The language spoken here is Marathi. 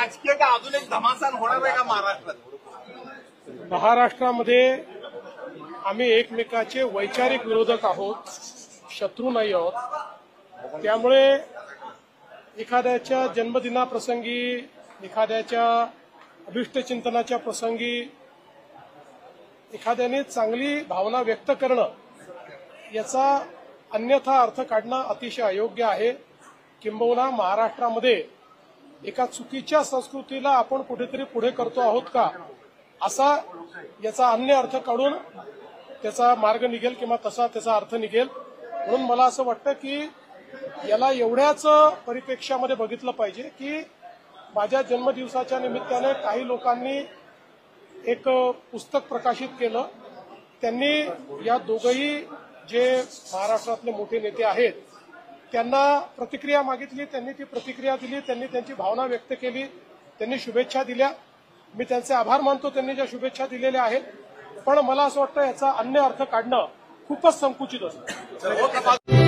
राजकीय का अजून एक घमासान होणार आहे का महाराष्ट्रात? महाराष्ट्रामध्ये आम्ही एकमेकाचे वैचारिक विरोधक आहोत, शत्रू नाही आहोत। त्यामुळे एखाद्याच्या जन्मदिनाप्रसंगी, एखाद्याच्या अभिष्टचिंतनाच्या प्रसंगी एखाद्याने चांगली भावना व्यक्त करणं याचा अन्यथा अर्थ काढणं अतिशय अयोग्य आहे। किंबहुना महाराष्ट्रामध्ये एका चुकीच्या संस्कृतीला आपण कुठेतरी पुढे करतो आहोत का, असा याचा अन्य अर्थ काढून त्याचा मार्ग निघेल किंवा तसा त्याचा अर्थ निघेल। म्हणून मला असं वाटतं की याला एवढ्याच परिप्रेक्ष्यामध्ये बघितलं पाहिजे की माझ्या जन्मदिवसाच्या निमित्ताने काही लोकांनी एक पुस्तक प्रकाशित केलं। त्यांनी या दोघंही जे महाराष्ट्रातले मोठे नेते आहेत त्यांना प्रतिक्रिया मागितली, त्यांनी ती प्रतिक्रिया दिली, त्यांनी त्यांची भावना व्यक्त केली, त्यांनी शुभेच्छा दिल्या। मी त्यांचे आभार मानतो त्यांनी ज्या शुभेच्छा दिलेल्या आहेत, पण मला असं वाटतं याचा अन्य अर्थ काढणं खूपच संकुचित असतं।